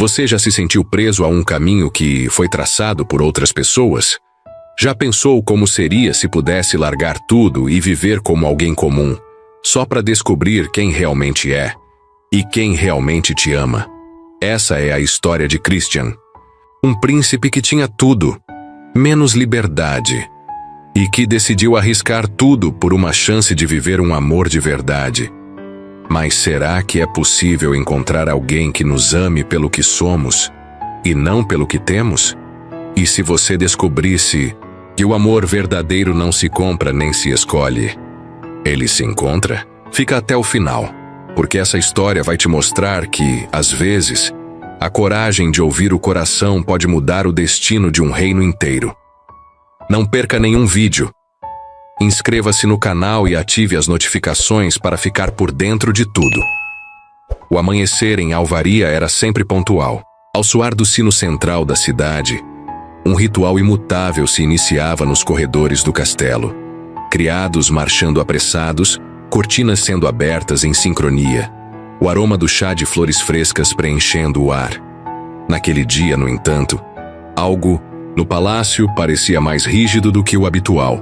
Você já se sentiu preso a um caminho que foi traçado por outras pessoas? Já pensou como seria se pudesse largar tudo e viver como alguém comum, só para descobrir quem realmente é e quem realmente te ama? Essa é a história de Christian, um príncipe que tinha tudo, menos liberdade, e que decidiu arriscar tudo por uma chance de viver um amor de verdade. Mas será que é possível encontrar alguém que nos ame pelo que somos e não pelo que temos? E se você descobrisse que o amor verdadeiro não se compra nem se escolhe, ele se encontra? Fica até o final, porque essa história vai te mostrar que, às vezes, a coragem de ouvir o coração pode mudar o destino de um reino inteiro. Não perca nenhum vídeo. Inscreva-se no canal e ative as notificações para ficar por dentro de tudo. O amanhecer em Alvaria era sempre pontual. Ao soar do sino central da cidade, um ritual imutável se iniciava nos corredores do castelo. Criados marchando apressados, cortinas sendo abertas em sincronia, o aroma do chá de flores frescas preenchendo o ar. Naquele dia, no entanto, algo no palácio parecia mais rígido do que o habitual,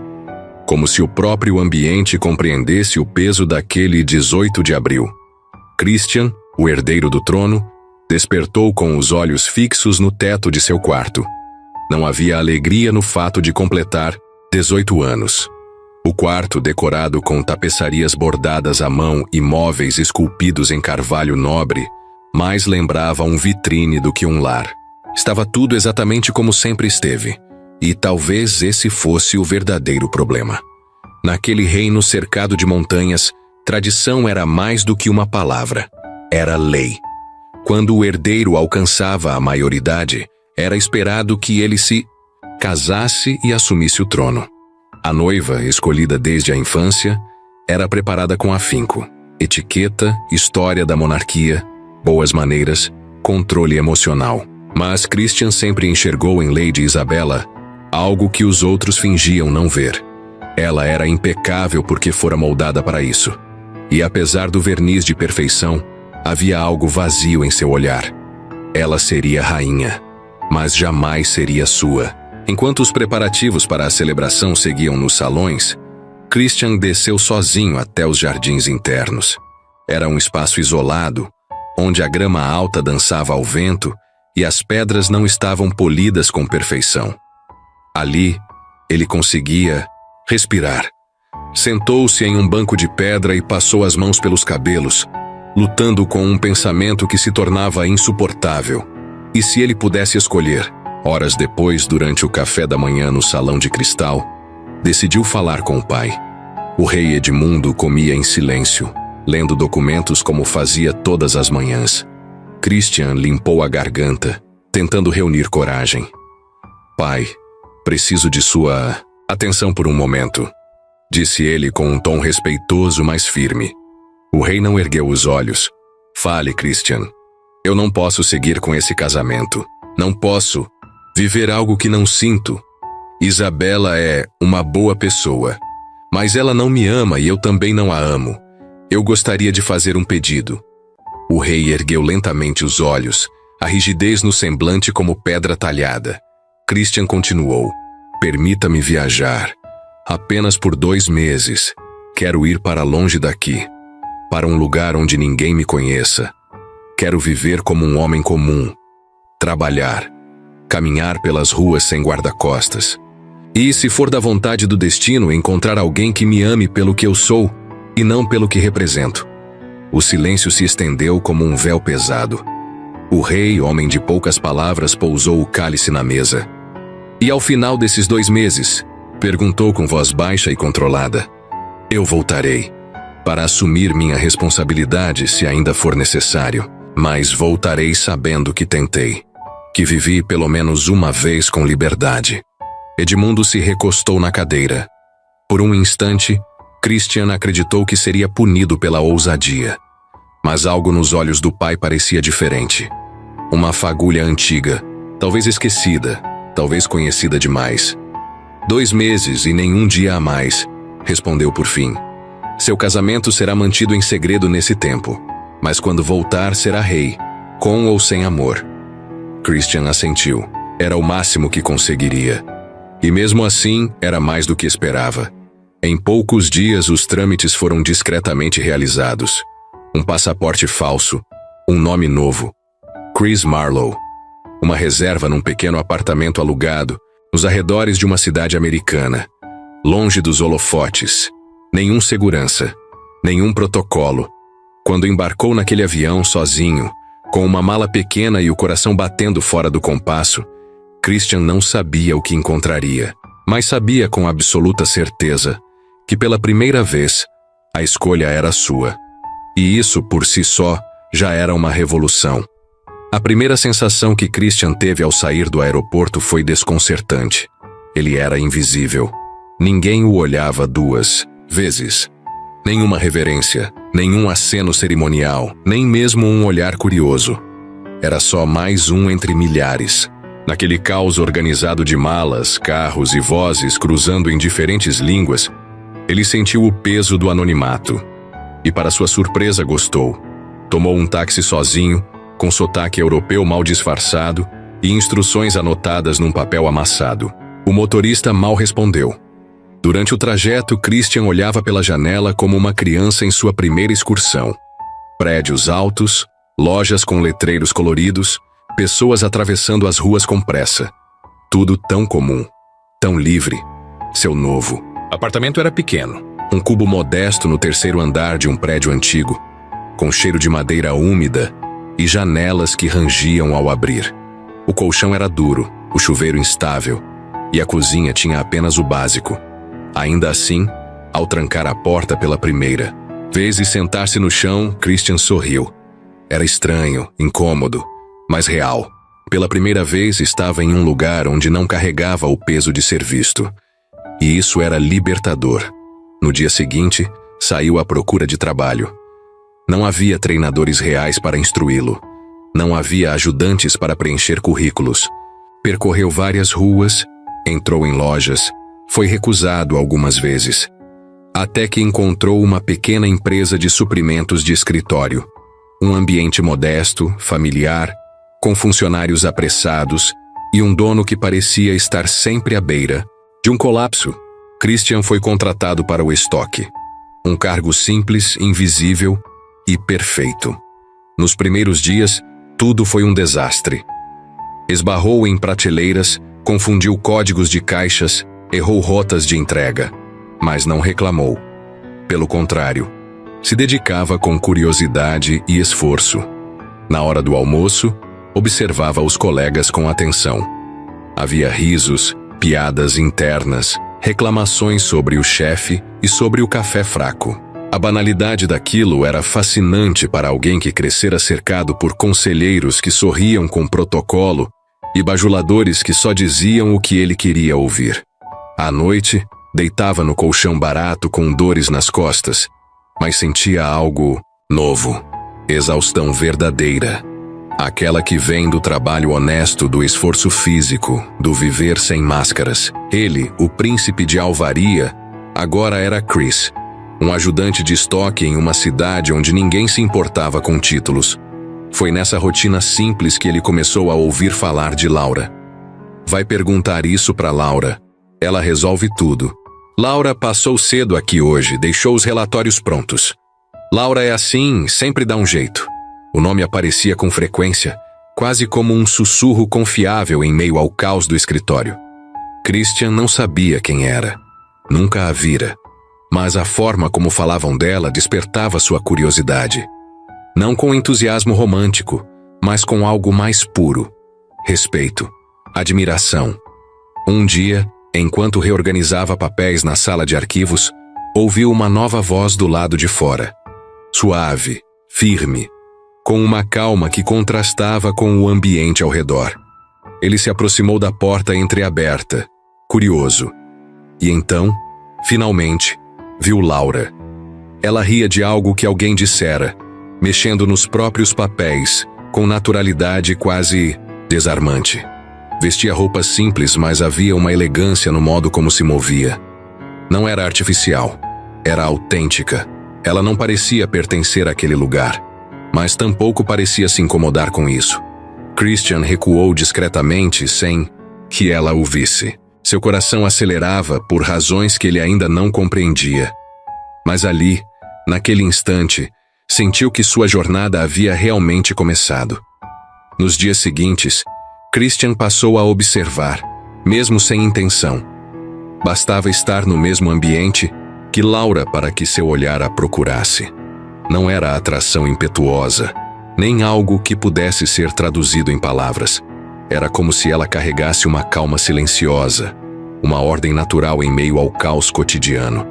como se o próprio ambiente compreendesse o peso daquele 18 de abril. Christian, o herdeiro do trono, despertou com os olhos fixos no teto de seu quarto. Não havia alegria no fato de completar 18 anos. O quarto, decorado com tapeçarias bordadas à mão e móveis esculpidos em carvalho nobre, mais lembrava um vitrine do que um lar. Estava tudo exatamente como sempre esteve. E talvez esse fosse o verdadeiro problema. Naquele reino cercado de montanhas, tradição era mais do que uma palavra. Era lei. Quando o herdeiro alcançava a maioridade, era esperado que ele se casasse e assumisse o trono. A noiva, escolhida desde a infância, era preparada com afinco. Etiqueta, história da monarquia, boas maneiras, controle emocional. Mas Christian sempre enxergou em Lady Isabella algo que os outros fingiam não ver. Ela era impecável porque fora moldada para isso. E apesar do verniz de perfeição, havia algo vazio em seu olhar. Ela seria rainha, mas jamais seria sua. Enquanto os preparativos para a celebração seguiam nos salões, Christian desceu sozinho até os jardins internos. Era um espaço isolado, onde a grama alta dançava ao vento e as pedras não estavam polidas com perfeição. Ali, ele conseguia respirar. Sentou-se em um banco de pedra e passou as mãos pelos cabelos, lutando com um pensamento que se tornava insuportável. E se ele pudesse escolher? Horas depois, durante o café da manhã no salão de cristal, decidiu falar com o pai. O rei Edmundo comia em silêncio, lendo documentos como fazia todas as manhãs. Christian limpou a garganta, tentando reunir coragem. Pai, preciso de sua atenção por um momento, disse ele com um tom respeitoso, mas firme. O rei não ergueu os olhos. Fale, Christian. Eu não posso seguir com esse casamento. Não posso viver algo que não sinto. Isabella é uma boa pessoa, mas ela não me ama e eu também não a amo. Eu gostaria de fazer um pedido. O rei ergueu lentamente os olhos, a rigidez no semblante como pedra talhada. Christian continuou. Permita-me viajar. Apenas por 2 meses. Quero ir para longe daqui. Para um lugar onde ninguém me conheça. Quero viver como um homem comum. Trabalhar. Caminhar pelas ruas sem guarda-costas. E, se for da vontade do destino, encontrar alguém que me ame pelo que eu sou e não pelo que represento. O silêncio se estendeu como um véu pesado. O rei, homem de poucas palavras, pousou o cálice na mesa. E ao final desses 2 meses, perguntou com voz baixa e controlada. Eu voltarei, para assumir minha responsabilidade se ainda for necessário, mas voltarei sabendo que tentei, que vivi pelo menos uma vez com liberdade. Edmundo se recostou na cadeira. Por um instante, Christian acreditou que seria punido pela ousadia. Mas algo nos olhos do pai parecia diferente. Uma fagulha antiga, talvez esquecida, talvez conhecida demais. 2 meses e nenhum dia a mais, respondeu por fim. Seu casamento será mantido em segredo nesse tempo, mas quando voltar será rei, com ou sem amor. Christian assentiu. Era o máximo que conseguiria. E mesmo assim, era mais do que esperava. Em poucos dias, os trâmites foram discretamente realizados. Um passaporte falso, um nome novo. Chris Marlowe. Uma reserva num pequeno apartamento alugado, nos arredores de uma cidade americana. Longe dos holofotes. Nenhum segurança. Nenhum protocolo. Quando embarcou naquele avião sozinho, com uma mala pequena e o coração batendo fora do compasso, Christian não sabia o que encontraria, mas sabia com absoluta certeza que pela primeira vez a escolha era sua. E isso, por si só, já era uma revolução. A primeira sensação que Christian teve ao sair do aeroporto foi desconcertante. Ele era invisível. Ninguém o olhava 2 vezes. Nenhuma reverência, nenhum aceno cerimonial, nem mesmo um olhar curioso. Era só mais um entre milhares. Naquele caos organizado de malas, carros e vozes cruzando em diferentes línguas, ele sentiu o peso do anonimato. E para sua surpresa gostou. Tomou um táxi sozinho, com sotaque europeu mal disfarçado e instruções anotadas num papel amassado. O motorista mal respondeu. Durante o trajeto, Christian olhava pela janela como uma criança em sua primeira excursão. Prédios altos, lojas com letreiros coloridos, pessoas atravessando as ruas com pressa. Tudo tão comum, tão livre. Seu novo apartamento era pequeno, um cubo modesto no 3º andar de um prédio antigo, com cheiro de madeira úmida e janelas que rangiam ao abrir. O colchão era duro, o chuveiro instável, e a cozinha tinha apenas o básico. Ainda assim, ao trancar a porta pela primeira vez e sentar-se no chão, Christian sorriu. Era estranho, incômodo, mas real. Pela primeira vez estava em um lugar onde não carregava o peso de ser visto. E isso era libertador. No dia seguinte, saiu à procura de trabalho. Não havia treinadores reais para instruí-lo. Não havia ajudantes para preencher currículos. Percorreu várias ruas, entrou em lojas, foi recusado algumas vezes. Até que encontrou uma pequena empresa de suprimentos de escritório. Um ambiente modesto, familiar, com funcionários apressados e um dono que parecia estar sempre à beira de um colapso. Christian foi contratado para o estoque. Um cargo simples, invisível e perfeito. Nos primeiros dias, tudo foi um desastre. Esbarrou em prateleiras, confundiu códigos de caixas, errou rotas de entrega, mas não reclamou. Pelo contrário, se dedicava com curiosidade e esforço. Na hora do almoço, observava os colegas com atenção. Havia risos, piadas internas, reclamações sobre o chefe e sobre o café fraco. A banalidade daquilo era fascinante para alguém que crescera cercado por conselheiros que sorriam com protocolo e bajuladores que só diziam o que ele queria ouvir. À noite, deitava no colchão barato com dores nas costas, mas sentia algo novo, exaustão verdadeira. Aquela que vem do trabalho honesto, do esforço físico, do viver sem máscaras. Ele, o príncipe de Alvaria, agora era Chris, um ajudante de estoque em uma cidade onde ninguém se importava com títulos. Foi nessa rotina simples que ele começou a ouvir falar de Laura. Vai perguntar isso para Laura. Ela resolve tudo. Laura passou cedo aqui hoje, deixou os relatórios prontos. Laura é assim, sempre dá um jeito. O nome aparecia com frequência, quase como um sussurro confiável em meio ao caos do escritório. Christian não sabia quem era. Nunca a vira. Mas a forma como falavam dela despertava sua curiosidade. Não com entusiasmo romântico, mas com algo mais puro. Respeito. Admiração. Um dia, enquanto reorganizava papéis na sala de arquivos, ouviu uma nova voz do lado de fora. Suave, firme, com uma calma que contrastava com o ambiente ao redor. Ele se aproximou da porta entreaberta, curioso. E então, finalmente, viu Laura. Ela ria de algo que alguém dissera, mexendo nos próprios papéis, com naturalidade quase desarmante. Vestia roupas simples, mas havia uma elegância no modo como se movia. Não era artificial, era autêntica. Ela não parecia pertencer àquele lugar, mas tampouco parecia se incomodar com isso. Christian recuou discretamente sem que ela o visse. Seu coração acelerava por razões que ele ainda não compreendia. Mas ali, naquele instante, sentiu que sua jornada havia realmente começado. Nos dias seguintes, Christian passou a observar, mesmo sem intenção. Bastava estar no mesmo ambiente que Laura para que seu olhar a procurasse. Não era atração impetuosa, nem algo que pudesse ser traduzido em palavras. Era como se ela carregasse uma calma silenciosa, uma ordem natural em meio ao caos cotidiano.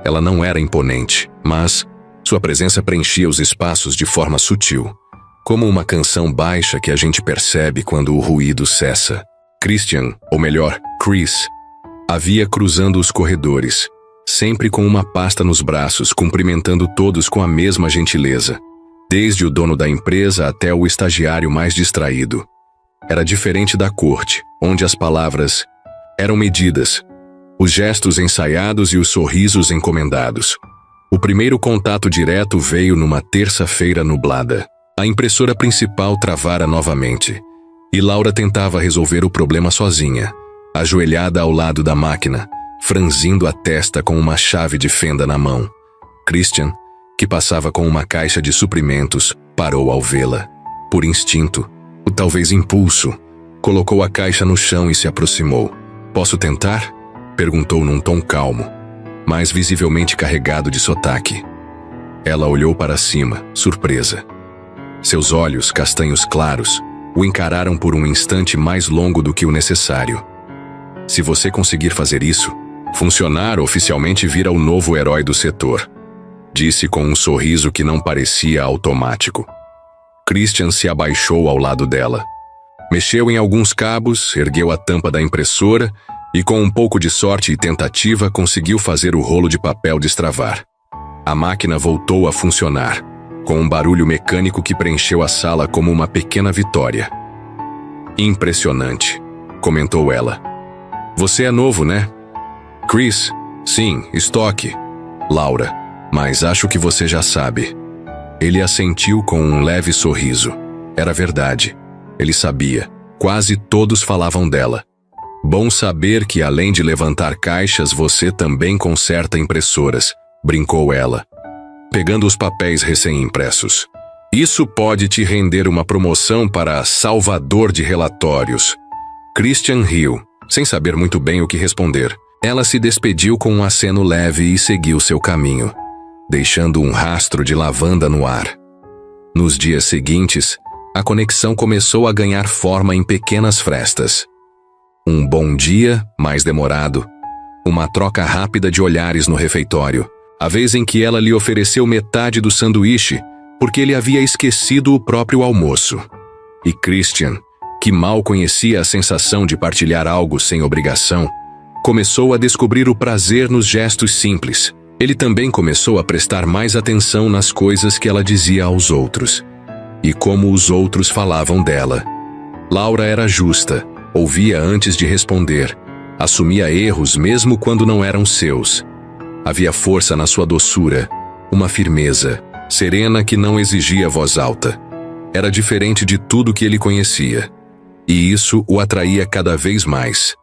Ela não era imponente, mas sua presença preenchia os espaços de forma sutil, como uma canção baixa que a gente percebe quando o ruído cessa. Christian, ou melhor, Chris, havia cruzando os corredores, sempre com uma pasta nos braços, cumprimentando todos com a mesma gentileza, desde o dono da empresa até o estagiário mais distraído. Era diferente da corte, onde as palavras eram medidas, os gestos ensaiados e os sorrisos encomendados. O primeiro contato direto veio numa terça-feira nublada. A impressora principal travara novamente, e Laura tentava resolver o problema sozinha, ajoelhada ao lado da máquina, franzindo a testa com uma chave de fenda na mão. Christian, que passava com uma caixa de suprimentos, parou ao vê-la. Por instinto, ou talvez impulso, colocou a caixa no chão e se aproximou. "Posso tentar?" perguntou num tom calmo, mas visivelmente carregado de sotaque. Ela olhou para cima, surpresa. Seus olhos, castanhos claros, o encararam por um instante mais longo do que o necessário. "Se você conseguir fazer isso, funcionar oficialmente vira o novo herói do setor", disse com um sorriso que não parecia automático. Christian se abaixou ao lado dela. Mexeu em alguns cabos, ergueu a tampa da impressora e, com um pouco de sorte e tentativa, conseguiu fazer o rolo de papel destravar. A máquina voltou a funcionar, com um barulho mecânico que preencheu a sala como uma pequena vitória. "Impressionante", comentou ela. "Você é novo, né?" "Chris, sim, estoque." "Laura, mas acho que você já sabe." Ele assentiu com um leve sorriso. Era verdade. Ele sabia. Quase todos falavam dela. "Bom saber que além de levantar caixas, você também conserta impressoras", brincou ela, pegando os papéis recém-impressos. "Isso pode te render uma promoção para salvador de relatórios." Christian riu, sem saber muito bem o que responder. Ela se despediu com um aceno leve e seguiu seu caminho, deixando um rastro de lavanda no ar. Nos dias seguintes, a conexão começou a ganhar forma em pequenas frestas. Um bom dia, mais demorado. Uma troca rápida de olhares no refeitório. A vez em que ela lhe ofereceu metade do sanduíche, porque ele havia esquecido o próprio almoço. E Christian, que mal conhecia a sensação de partilhar algo sem obrigação, começou a descobrir o prazer nos gestos simples. Ele também começou a prestar mais atenção nas coisas que ela dizia aos outros, e como os outros falavam dela. Laura era justa, ouvia antes de responder, assumia erros mesmo quando não eram seus. Havia força na sua doçura, uma firmeza, serena que não exigia voz alta. Era diferente de tudo que ele conhecia, e isso o atraía cada vez mais.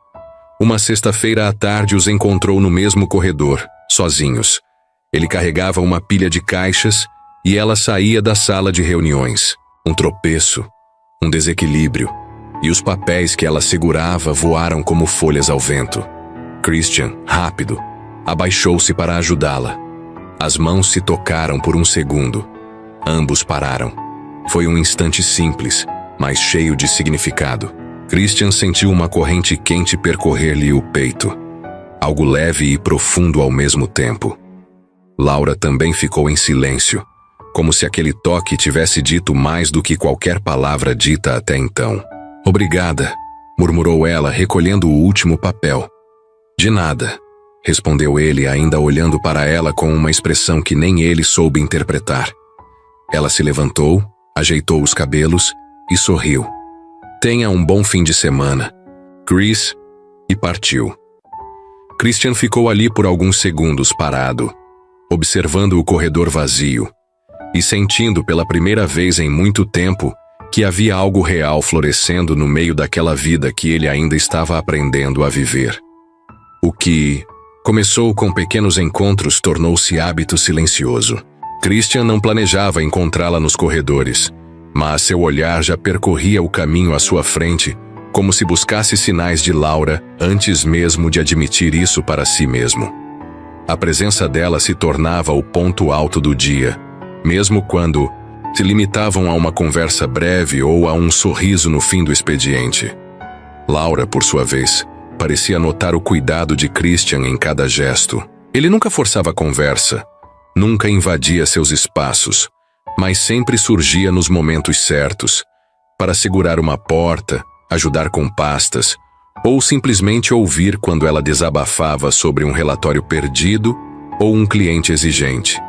Uma sexta-feira à tarde os encontrou no mesmo corredor, sozinhos. Ele carregava uma pilha de caixas e ela saía da sala de reuniões. Um tropeço, um desequilíbrio, e os papéis que ela segurava voaram como folhas ao vento. Christian, rápido, abaixou-se para ajudá-la. As mãos se tocaram por um segundo. Ambos pararam. Foi um instante simples, mas cheio de significado. Christian sentiu uma corrente quente percorrer-lhe o peito, algo leve e profundo ao mesmo tempo. Laura também ficou em silêncio, como se aquele toque tivesse dito mais do que qualquer palavra dita até então. "Obrigada", murmurou ela, recolhendo o último papel. "De nada", respondeu ele, ainda olhando para ela com uma expressão que nem ele soube interpretar. Ela se levantou, ajeitou os cabelos e sorriu. "Tenha um bom fim de semana, Chris", e partiu. Christian ficou ali por alguns segundos parado, observando o corredor vazio, e sentindo pela primeira vez em muito tempo que havia algo real florescendo no meio daquela vida que ele ainda estava aprendendo a viver. O que começou com pequenos encontros tornou-se hábito silencioso. Christian não planejava encontrá-la nos corredores, mas seu olhar já percorria o caminho à sua frente, como se buscasse sinais de Laura antes mesmo de admitir isso para si mesmo. A presença dela se tornava o ponto alto do dia, mesmo quando se limitavam a uma conversa breve ou a um sorriso no fim do expediente. Laura, por sua vez, parecia notar o cuidado de Christian em cada gesto. Ele nunca forçava a conversa, nunca invadia seus espaços, mas sempre surgia nos momentos certos, para segurar uma porta, ajudar com pastas, ou simplesmente ouvir quando ela desabafava sobre um relatório perdido ou um cliente exigente.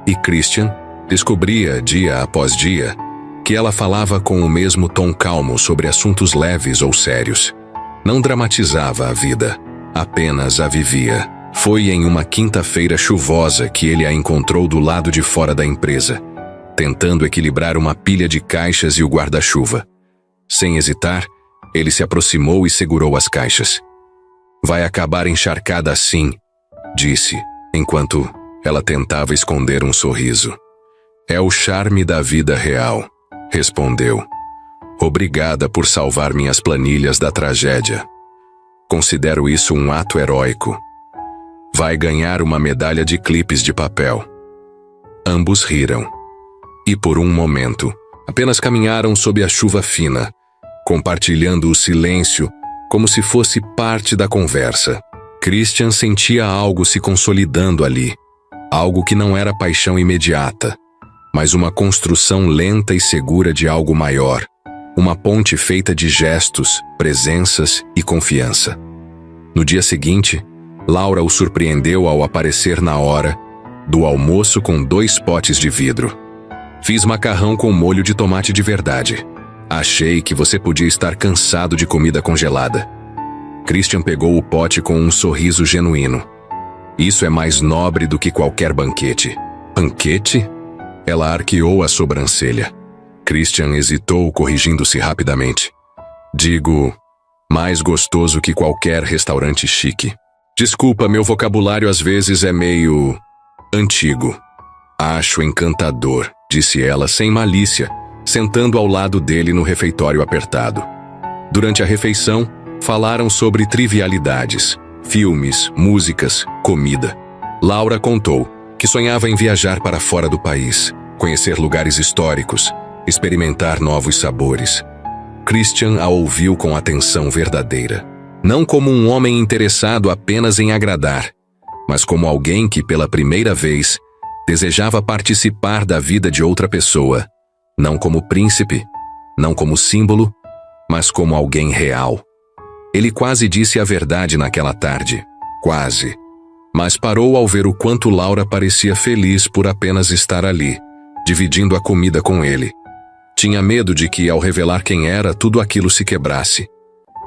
E Christian descobria, dia após dia, que ela falava com o mesmo tom calmo sobre assuntos leves ou sérios. Não dramatizava a vida, apenas a vivia. Foi em uma quinta-feira chuvosa que ele a encontrou do lado de fora da empresa, tentando equilibrar uma pilha de caixas e o guarda-chuva. Sem hesitar, ele se aproximou e segurou as caixas. "Vai acabar encharcada assim", disse, enquanto ela tentava esconder um sorriso. "É o charme da vida real", respondeu. "Obrigada por salvar minhas planilhas da tragédia. Considero isso um ato heróico. Vai ganhar uma medalha de clipes de papel." Ambos riram. E por um momento, apenas caminharam sob a chuva fina, compartilhando o silêncio como se fosse parte da conversa. Christian sentia algo se consolidando ali, algo que não era paixão imediata, mas uma construção lenta e segura de algo maior, uma ponte feita de gestos, presenças e confiança. No dia seguinte, Laura o surpreendeu ao aparecer na hora do almoço com 2 potes de vidro. "Fiz macarrão com molho de tomate de verdade. Achei que você podia estar cansado de comida congelada." Christian pegou o pote com um sorriso genuíno. "Isso é mais nobre do que qualquer banquete." "Banquete?" Ela arqueou a sobrancelha. Christian hesitou, corrigindo-se rapidamente. "Digo, mais gostoso que qualquer restaurante chique." "Desculpa, meu vocabulário às vezes é meio antigo." "Acho encantador", disse ela sem malícia, sentando ao lado dele no refeitório apertado. Durante a refeição, falaram sobre trivialidades, filmes, músicas, comida. Laura contou que sonhava em viajar para fora do país, conhecer lugares históricos, experimentar novos sabores. Christian a ouviu com atenção verdadeira, não como um homem interessado apenas em agradar, mas como alguém que, pela primeira vez, desejava participar da vida de outra pessoa, não como príncipe, não como símbolo, mas como alguém real. Ele quase disse a verdade naquela tarde, quase, mas parou ao ver o quanto Laura parecia feliz por apenas estar ali, dividindo a comida com ele. Tinha medo de que, ao revelar quem era, tudo aquilo se quebrasse,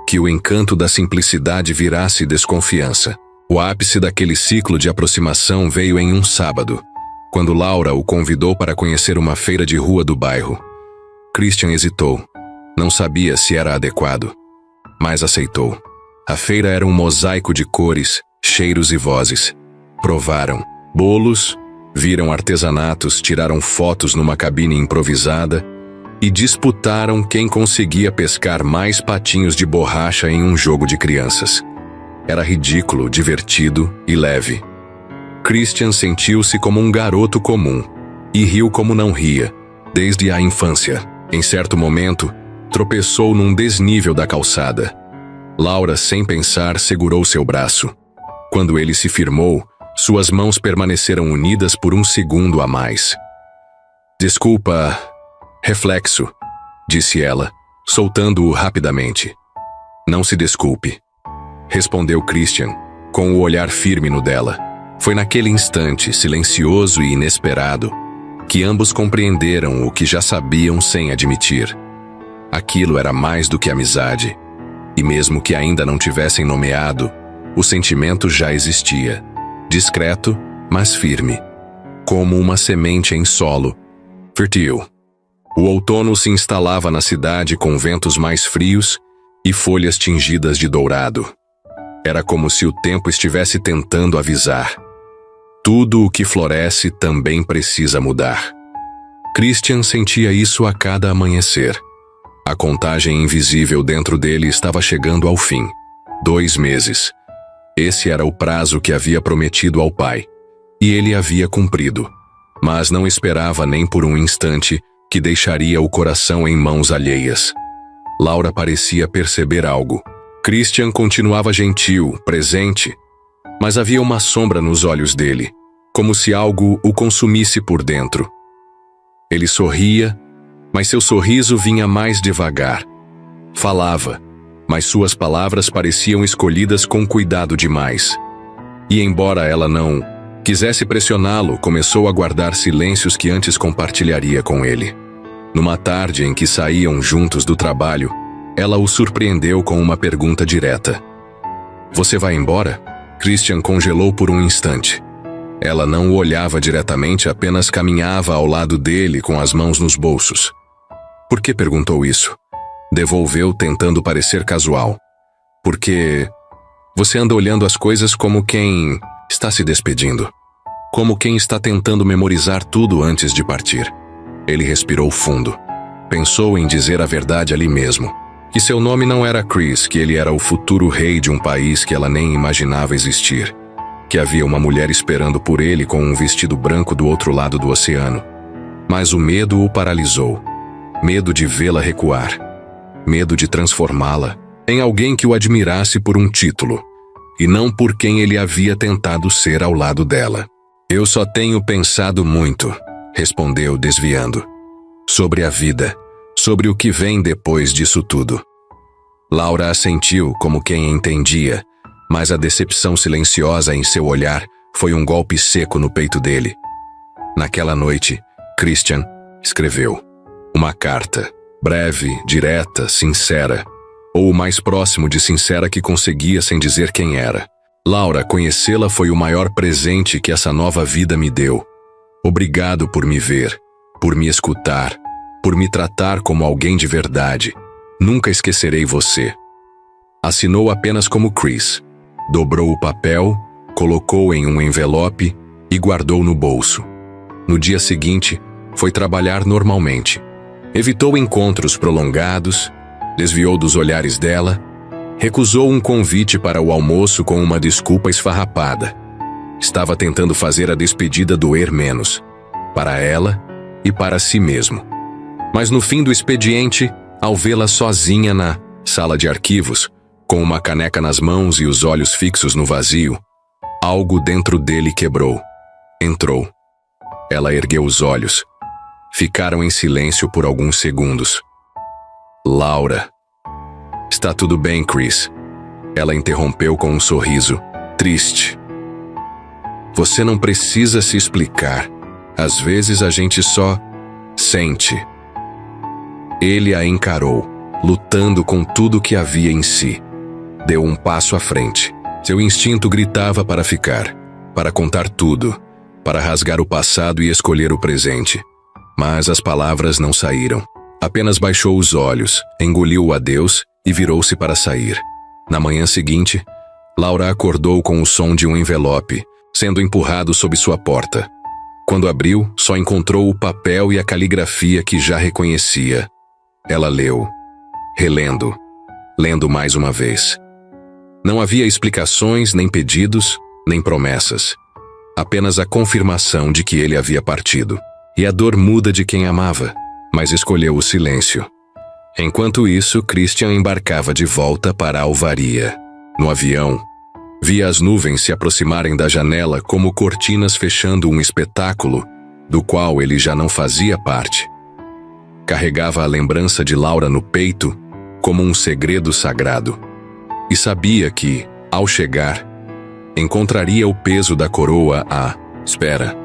que o encanto da simplicidade virasse desconfiança. O ápice daquele ciclo de aproximação veio em um sábado, quando Laura o convidou para conhecer uma feira de rua do bairro. Christian hesitou. Não sabia se era adequado, mas aceitou. A feira era um mosaico de cores, cheiros e vozes. Provaram bolos, viram artesanatos, tiraram fotos numa cabine improvisada e disputaram quem conseguia pescar mais patinhos de borracha em um jogo de crianças. Era ridículo, divertido e leve. Christian sentiu-se como um garoto comum e riu como não ria, desde a infância. Em certo momento, tropeçou num desnível da calçada. Laura, sem pensar, segurou seu braço. Quando ele se firmou, suas mãos permaneceram unidas por um segundo a mais. "Desculpa, reflexo", disse ela, soltando-o rapidamente. "Não se desculpe", respondeu Christian, com o olhar firme no dela. Foi naquele instante, silencioso e inesperado, que ambos compreenderam o que já sabiam sem admitir. Aquilo era mais do que amizade, e mesmo que ainda não tivessem nomeado, o sentimento já existia, discreto, mas firme, como uma semente em solo fértil. O outono se instalava na cidade com ventos mais frios e folhas tingidas de dourado. Era como se o tempo estivesse tentando avisar. Tudo o que floresce também precisa mudar. Christian sentia isso a cada amanhecer. A contagem invisível dentro dele estava chegando ao fim. 2 meses. Esse era o prazo que havia prometido ao pai. E ele havia cumprido. Mas não esperava nem por um instante que deixaria o coração em mãos alheias. Laura parecia perceber algo. Christian continuava gentil, presente, mas havia uma sombra nos olhos dele, como se algo o consumisse por dentro. Ele sorria, mas seu sorriso vinha mais devagar. Falava, mas suas palavras pareciam escolhidas com cuidado demais. E embora ela não quisesse pressioná-lo, começou a guardar silêncios que antes compartilharia com ele. Numa tarde em que saíam juntos do trabalho, ela o surpreendeu com uma pergunta direta. "Você vai embora?" Christian congelou por um instante. Ela não o olhava diretamente, apenas caminhava ao lado dele com as mãos nos bolsos. "Por que perguntou isso?" Devolveu, tentando parecer casual. "Porque você anda olhando as coisas como quem está se despedindo. Como quem está tentando memorizar tudo antes de partir." Ele respirou fundo. Pensou em dizer a verdade ali mesmo. Que seu nome não era Chris, que ele era o futuro rei de um país que ela nem imaginava existir. Que havia uma mulher esperando por ele com um vestido branco do outro lado do oceano. Mas o medo o paralisou. Medo de vê-la recuar. Medo de transformá-la em alguém que o admirasse por um título, e não por quem ele havia tentado ser ao lado dela. "Eu só tenho pensado muito", respondeu, desviando. "Sobre a vida, sobre o que vem depois disso tudo." Laura assentiu como quem entendia, mas a decepção silenciosa em seu olhar foi um golpe seco no peito dele. Naquela noite, Christian escreveu uma carta, breve, direta, sincera, ou o mais próximo de sincera que conseguia sem dizer quem era. "Laura, conhecê-la foi o maior presente que essa nova vida me deu. Obrigado por me ver, por me escutar, por me tratar como alguém de verdade. Nunca esquecerei você." Assinou apenas como Chris. Dobrou o papel, colocou em um envelope e guardou no bolso. No dia seguinte, foi trabalhar normalmente. Evitou encontros prolongados, desviou dos olhares dela, recusou um convite para o almoço com uma desculpa esfarrapada. Estava tentando fazer a despedida doer menos, para ela e para si mesmo. Mas no fim do expediente, ao vê-la sozinha na sala de arquivos, com uma caneca nas mãos e os olhos fixos no vazio, algo dentro dele quebrou. Entrou. Ela ergueu os olhos. Ficaram em silêncio por alguns segundos. "Laura." "Está tudo bem, Chris." Ela interrompeu com um sorriso triste. "Você não precisa se explicar. Às vezes a gente só sente." Ele a encarou, lutando com tudo que havia em si. Deu um passo à frente. Seu instinto gritava para ficar, para contar tudo, para rasgar o passado e escolher o presente. Mas as palavras não saíram. Apenas baixou os olhos, engoliu o adeus e virou-se para sair. Na manhã seguinte, Laura acordou com o som de um envelope, sendo empurrado sob sua porta. Quando abriu, só encontrou o papel e a caligrafia que já reconhecia. Ela leu, relendo, lendo mais uma vez. Não havia explicações, nem pedidos, nem promessas. Apenas a confirmação de que ele havia partido. E a dor muda de quem amava, mas escolheu o silêncio. Enquanto isso, Christian embarcava de volta para a Alvaria. No avião, via as nuvens se aproximarem da janela como cortinas fechando um espetáculo do qual ele já não fazia parte. Carregava a lembrança de Laura no peito como um segredo sagrado. E sabia que, ao chegar, encontraria o peso da coroa à espera.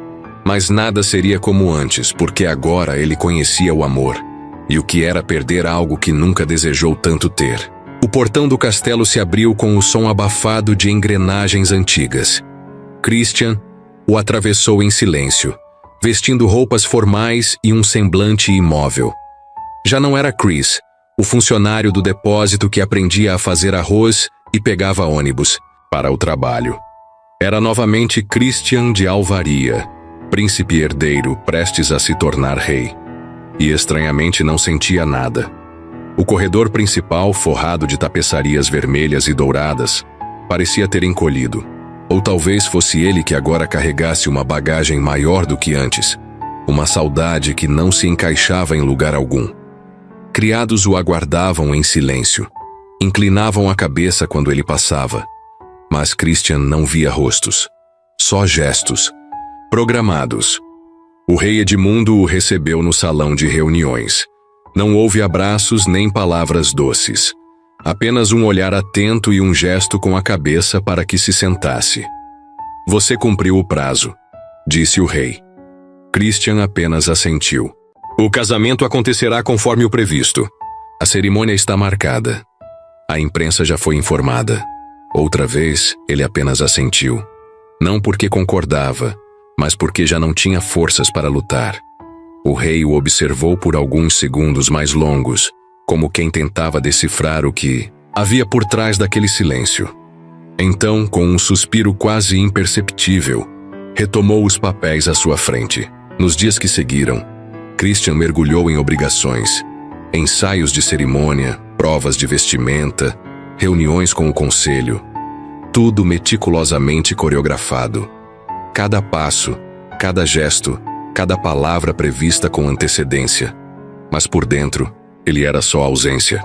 Mas nada seria como antes, porque agora ele conhecia o amor, e o que era perder algo que nunca desejou tanto ter. O portão do castelo se abriu com o som abafado de engrenagens antigas. Christian o atravessou em silêncio, vestindo roupas formais e um semblante imóvel. Já não era Chris, o funcionário do depósito que aprendia a fazer arroz e pegava ônibus para o trabalho. Era novamente Christian de Alvaria, príncipe herdeiro prestes a se tornar rei. E estranhamente não sentia nada. O corredor principal, forrado de tapeçarias vermelhas e douradas, parecia ter encolhido. Ou talvez fosse ele que agora carregasse uma bagagem maior do que antes, uma saudade que não se encaixava em lugar algum. Criados o aguardavam em silêncio, inclinavam a cabeça quando ele passava. Mas Christian não via rostos, só gestos, programados. O rei Edmundo o recebeu no salão de reuniões. Não houve abraços nem palavras doces. Apenas um olhar atento e um gesto com a cabeça para que se sentasse. Você cumpriu o prazo, disse o rei. Christian apenas assentiu. O casamento acontecerá conforme o previsto. A cerimônia está marcada. A imprensa já foi informada. Outra vez, ele apenas assentiu. Não porque concordava, mas porque já não tinha forças para lutar. O rei o observou por alguns segundos mais longos, como quem tentava decifrar o que havia por trás daquele silêncio. Então, com um suspiro quase imperceptível, retomou os papéis à sua frente. Nos dias que seguiram, Christian mergulhou em obrigações, ensaios de cerimônia, provas de vestimenta, reuniões com o conselho, tudo meticulosamente coreografado. Cada passo, cada gesto, cada palavra prevista com antecedência. Mas por dentro, ele era só ausência.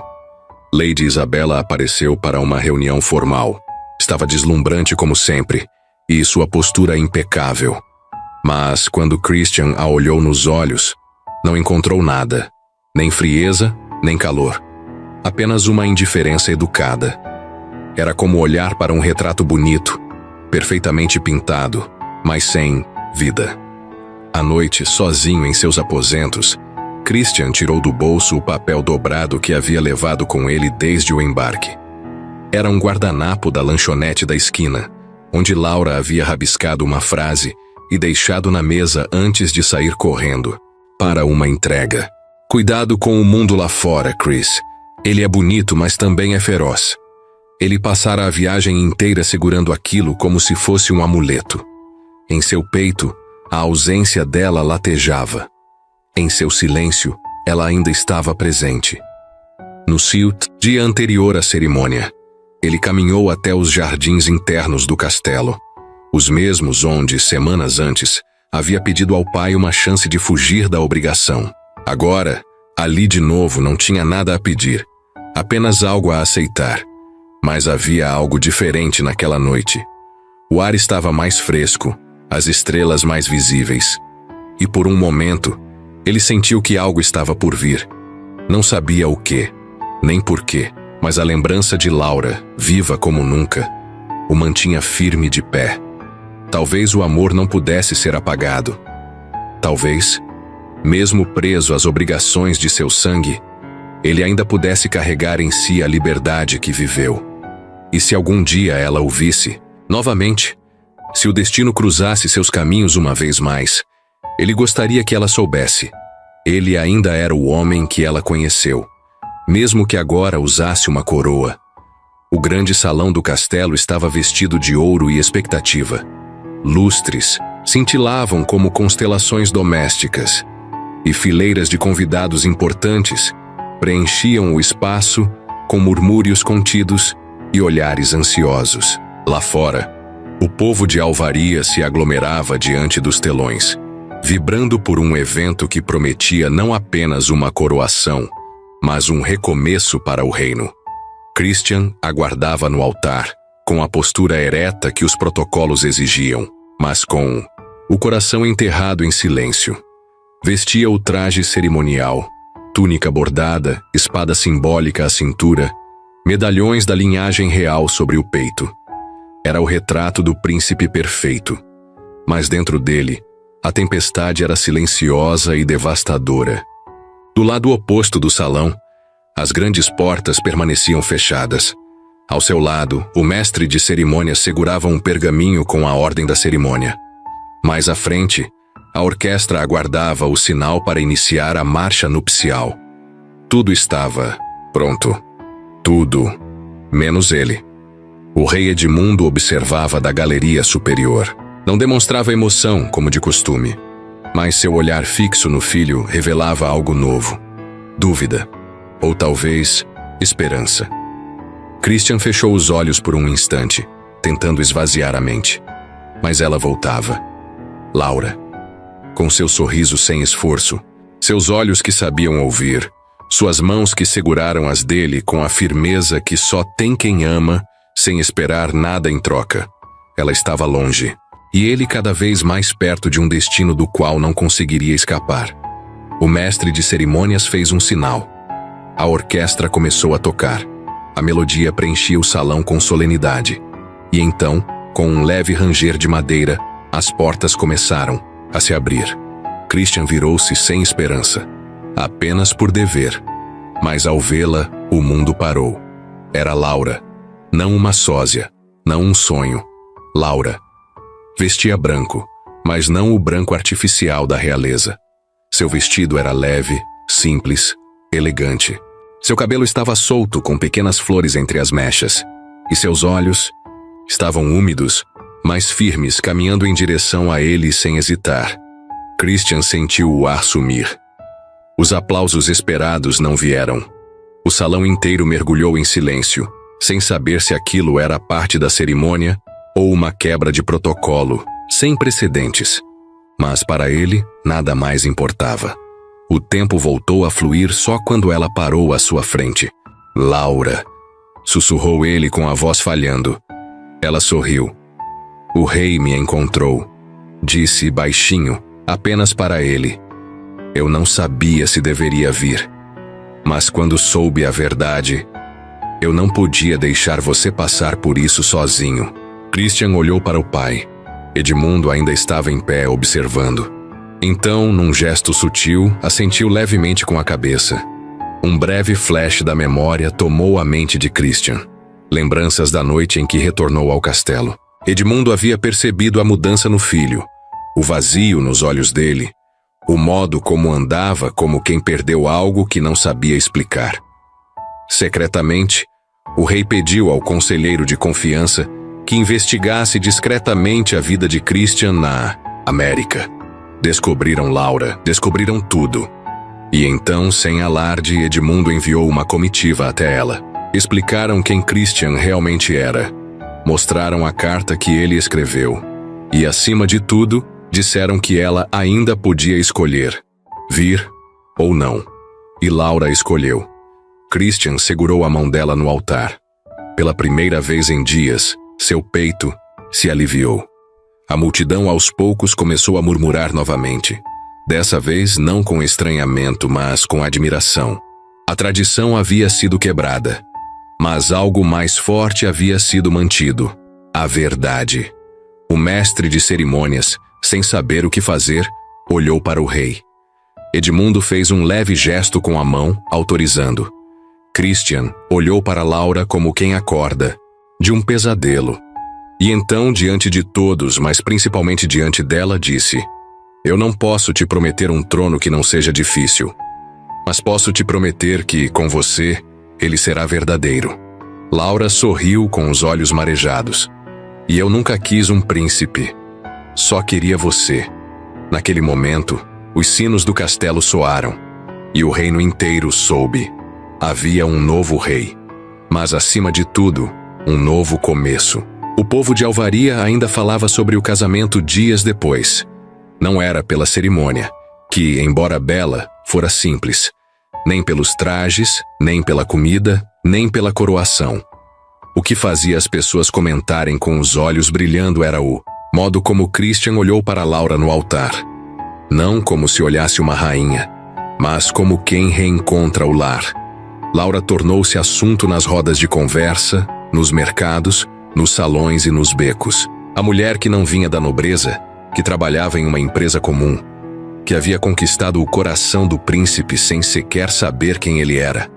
Lady Isabella apareceu para uma reunião formal. Estava deslumbrante como sempre, e sua postura impecável. Mas quando Christian a olhou nos olhos, não encontrou nada, nem frieza, nem calor. Apenas uma indiferença educada. Era como olhar para um retrato bonito, perfeitamente pintado, mas sem vida. À noite, sozinho em seus aposentos, Christian tirou do bolso o papel dobrado que havia levado com ele desde o embarque. Era um guardanapo da lanchonete da esquina, onde Laura havia rabiscado uma frase e deixado na mesa antes de sair correndo, para uma entrega. Cuidado com o mundo lá fora, Chris. Ele é bonito, mas também é feroz. Ele passara a viagem inteira segurando aquilo como se fosse um amuleto. Em seu peito, a ausência dela latejava. Em seu silêncio, ela ainda estava presente. No Silt, dia anterior à cerimônia, ele caminhou até os jardins internos do castelo, os mesmos onde, semanas antes, havia pedido ao pai uma chance de fugir da obrigação. Agora, ali de novo não tinha nada a pedir, apenas algo a aceitar. Mas havia algo diferente naquela noite. O ar estava mais fresco, as estrelas mais visíveis. E por um momento, ele sentiu que algo estava por vir. Não sabia o quê, nem porquê, mas a lembrança de Laura, viva como nunca, o mantinha firme de pé. Talvez o amor não pudesse ser apagado. Talvez, mesmo preso às obrigações de seu sangue, ele ainda pudesse carregar em si a liberdade que viveu. E se algum dia ela o visse, novamente, se o destino cruzasse seus caminhos uma vez mais, ele gostaria que ela soubesse. Ele ainda era o homem que ela conheceu, mesmo que agora usasse uma coroa. O grande salão do castelo estava vestido de ouro e expectativa. Lustres cintilavam como constelações domésticas, e fileiras de convidados importantes preenchiam o espaço com murmúrios contidos e olhares ansiosos. Lá fora, o povo de Alvaria se aglomerava diante dos telões, vibrando por um evento que prometia não apenas uma coroação, mas um recomeço para o reino. Christian aguardava no altar, com a postura ereta que os protocolos exigiam, mas com o coração enterrado em silêncio. Vestia o traje cerimonial, túnica bordada, espada simbólica à cintura, medalhões da linhagem real sobre o peito. Era o retrato do príncipe perfeito, mas dentro dele, a tempestade era silenciosa e devastadora. Do lado oposto do salão, as grandes portas permaneciam fechadas. Ao seu lado, o mestre de cerimônias segurava um pergaminho com a ordem da cerimônia. Mais à frente, A orquestra aguardava o sinal para iniciar a marcha nupcial. Tudo estava pronto. Tudo, menos ele. O rei Edmundo observava da galeria superior. Não demonstrava emoção, como de costume, mas seu olhar fixo no filho revelava algo novo. Dúvida, ou talvez esperança. Christian fechou os olhos por um instante, tentando esvaziar a mente. Mas ela voltava. Laura. Com seu sorriso sem esforço, seus olhos que sabiam ouvir, suas mãos que seguraram as dele com a firmeza que só tem quem ama, sem esperar nada em troca. Ela estava longe, e ele cada vez mais perto de um destino do qual não conseguiria escapar. O mestre de cerimônias fez um sinal. A orquestra começou a tocar. A melodia preenchia o salão com solenidade. E então, com um leve ranger de madeira, as portas começaram a se abrir. Christian virou-se sem esperança, apenas por dever. Mas ao vê-la, o mundo parou. Era Laura, não uma sósia, não um sonho. Laura. Vestia branco, mas não o branco artificial da realeza. Seu vestido era leve, simples, elegante. Seu cabelo estava solto com pequenas flores entre as mechas, e seus olhos estavam úmidos, mas firmes, caminhando em direção a ele sem hesitar. Christian sentiu o ar sumir. Os aplausos esperados não vieram. O salão inteiro mergulhou em silêncio, sem saber se aquilo era parte da cerimônia ou uma quebra de protocolo, sem precedentes. Mas para ele, nada mais importava. O tempo voltou a fluir só quando ela parou à sua frente. Laura, sussurrou ele com a voz falhando. Ela sorriu. O rei me encontrou, disse baixinho, apenas para ele. Eu não sabia se deveria vir, mas quando soube a verdade, eu não podia deixar você passar por isso sozinho. Christian olhou para o pai. Edmundo ainda estava em pé observando. Então, num gesto sutil, assentiu levemente com a cabeça. Um breve flash da memória tomou a mente de Christian. Lembranças da noite em que retornou ao castelo. Edmundo havia percebido a mudança no filho, o vazio nos olhos dele, o modo como andava como quem perdeu algo que não sabia explicar. Secretamente, o rei pediu ao conselheiro de confiança que investigasse discretamente a vida de Christian na América. Descobriram Laura, descobriram tudo. E então, sem alarde, Edmundo enviou uma comitiva até ela. Explicaram quem Christian realmente era. Mostraram a carta que ele escreveu. E, acima de tudo, disseram que ela ainda podia escolher, vir ou não. E Laura escolheu. Christian segurou a mão dela no altar. Pela primeira vez em dias, seu peito se aliviou. A multidão aos poucos começou a murmurar novamente. Dessa vez não com estranhamento, mas com admiração. A tradição havia sido quebrada, mas algo mais forte havia sido mantido: a verdade. O mestre de cerimônias, sem saber o que fazer, olhou para o rei. Edmundo fez um leve gesto com a mão, autorizando. Christian olhou para Laura como quem acorda de um pesadelo. E então, diante de todos, mas principalmente diante dela, disse: Eu não posso te prometer um trono que não seja difícil, mas posso te prometer que, com você, ele será verdadeiro. Laura sorriu com os olhos marejados. E eu nunca quis um príncipe. Só queria você. Naquele momento, os sinos do castelo soaram, e o reino inteiro soube. Havia um novo rei, mas acima de tudo, um novo começo. O povo de Alvaria ainda falava sobre o casamento dias depois. Não era pela cerimônia, que, embora bela, fora simples. Nem pelos trajes, nem pela comida, nem pela coroação. O que fazia as pessoas comentarem com os olhos brilhando era o modo como Christian olhou para Laura no altar. Não como se olhasse uma rainha, mas como quem reencontra o lar. Laura tornou-se assunto nas rodas de conversa, nos mercados, nos salões e nos becos. A mulher que não vinha da nobreza, que trabalhava em uma empresa comum, que havia conquistado o coração do príncipe sem sequer saber quem ele era.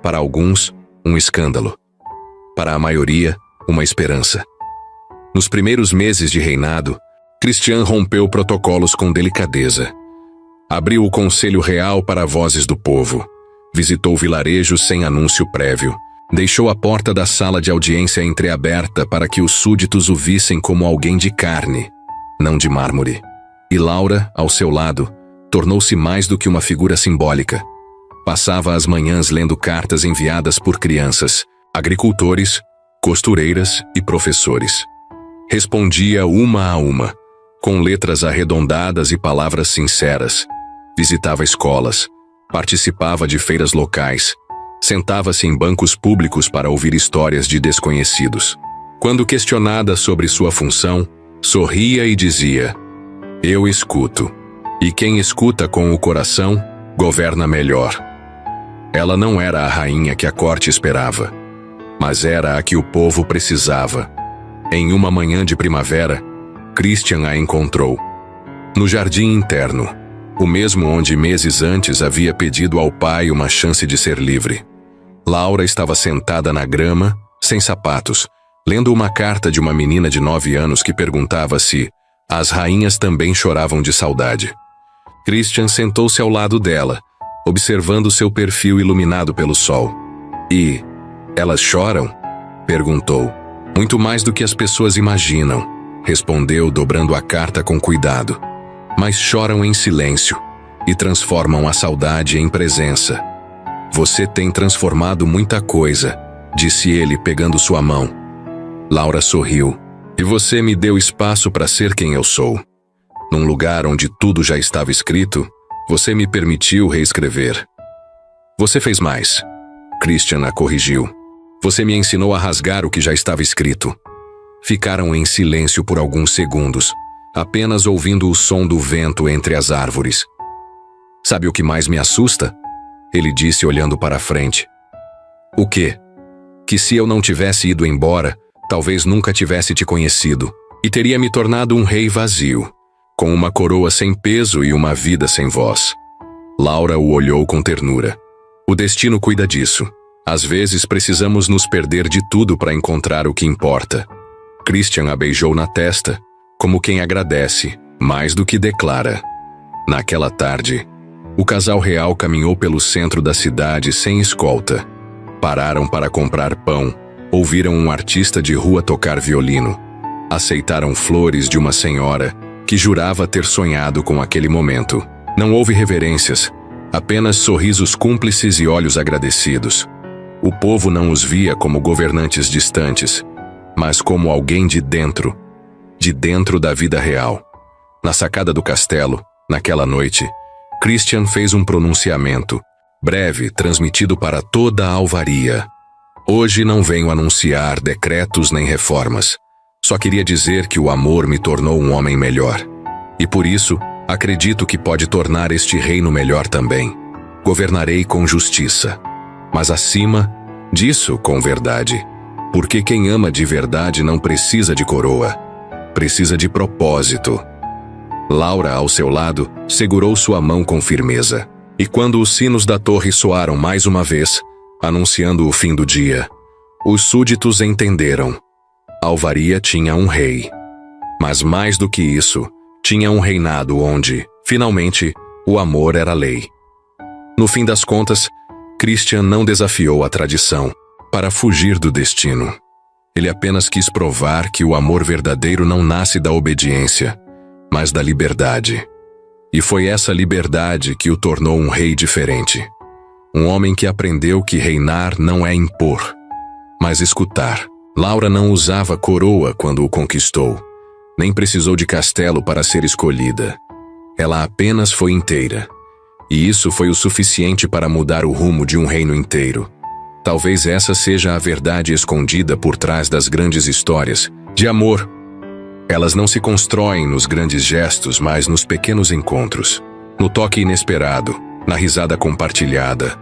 Para alguns, um escândalo. Para a maioria, uma esperança. Nos primeiros meses de reinado, Christian rompeu protocolos com delicadeza. Abriu o Conselho Real para vozes do povo. Visitou vilarejos sem anúncio prévio. Deixou a porta da sala de audiência entreaberta para que os súditos o vissem como alguém de carne, não de mármore. E Laura, ao seu lado, tornou-se mais do que uma figura simbólica. Passava as manhãs lendo cartas enviadas por crianças, agricultores, costureiras e professores. Respondia uma a uma, com letras arredondadas e palavras sinceras. Visitava escolas, participava de feiras locais, sentava-se em bancos públicos para ouvir histórias de desconhecidos. Quando questionada sobre sua função, sorria e dizia: "Eu escuto. E quem escuta com o coração, governa melhor." Ela não era a rainha que a corte esperava, mas era a que o povo precisava. Em uma manhã de primavera, Christian a encontrou. No jardim interno, o mesmo onde meses antes havia pedido ao pai uma chance de ser livre. Laura estava sentada na grama, sem sapatos, lendo uma carta de uma menina de 9 anos que perguntava se as rainhas também choravam de saudade. Christian sentou-se ao lado dela, observando seu perfil iluminado pelo sol. "E elas choram?" perguntou. "Muito mais do que as pessoas imaginam", respondeu, dobrando a carta com cuidado. "Mas choram em silêncio e transformam a saudade em presença." "Você tem transformado muita coisa", disse ele, pegando sua mão. Laura sorriu. "E você me deu espaço para ser quem eu sou. Num lugar onde tudo já estava escrito, você me permitiu reescrever." "Você fez mais", Christian a corrigiu. "Você me ensinou a rasgar o que já estava escrito." Ficaram em silêncio por alguns segundos, apenas ouvindo o som do vento entre as árvores. "Sabe o que mais me assusta?" ele disse olhando para a frente. "O quê?" "Que se eu não tivesse ido embora, talvez nunca tivesse te conhecido, e teria me tornado um rei vazio, com uma coroa sem peso e uma vida sem voz." Laura o olhou com ternura. "O destino cuida disso. Às vezes precisamos nos perder de tudo para encontrar o que importa." Christian a beijou na testa, como quem agradece, mais do que declara. Naquela tarde, o casal real caminhou pelo centro da cidade sem escolta. Pararam para comprar pão, ouviram um artista de rua tocar violino. Aceitaram flores de uma senhora que jurava ter sonhado com aquele momento. Não houve reverências, apenas sorrisos cúmplices e olhos agradecidos. O povo não os via como governantes distantes, mas como alguém de dentro da vida real. Na sacada do castelo, naquela noite, Christian fez um pronunciamento, breve, transmitido para toda a alvaria. "Hoje não venho anunciar decretos nem reformas. Só queria dizer que o amor me tornou um homem melhor. E por isso, acredito que pode tornar este reino melhor também. Governarei com justiça, mas acima disso, com verdade. Porque quem ama de verdade não precisa de coroa, precisa de propósito." Laura, ao seu lado, segurou sua mão com firmeza. E quando os sinos da torre soaram mais uma vez, anunciando o fim do dia, os súditos entenderam. Alvaria tinha um rei. Mas mais do que isso, tinha um reinado onde, finalmente, o amor era lei. No fim das contas, Christian não desafiou a tradição para fugir do destino. Ele apenas quis provar que o amor verdadeiro não nasce da obediência, mas da liberdade. E foi essa liberdade que o tornou um rei diferente. Um homem que aprendeu que reinar não é impor, mas escutar. Laura não usava coroa quando o conquistou, nem precisou de castelo para ser escolhida. Ela apenas foi inteira. E isso foi o suficiente para mudar o rumo de um reino inteiro. Talvez essa seja a verdade escondida por trás das grandes histórias de amor. Elas não se constroem nos grandes gestos, mas nos pequenos encontros, no toque inesperado, na risada compartilhada,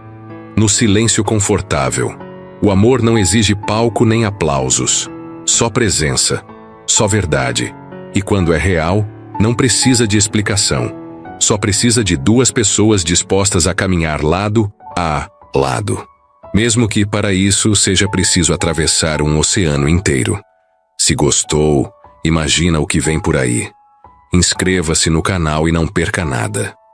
no silêncio confortável. O amor não exige palco nem aplausos, só presença, só verdade. E quando é real, não precisa de explicação, só precisa de duas pessoas dispostas a caminhar lado a lado. Mesmo que para isso seja preciso atravessar um oceano inteiro. Se gostou, imagina o que vem por aí. Inscreva-se no canal e não perca nada.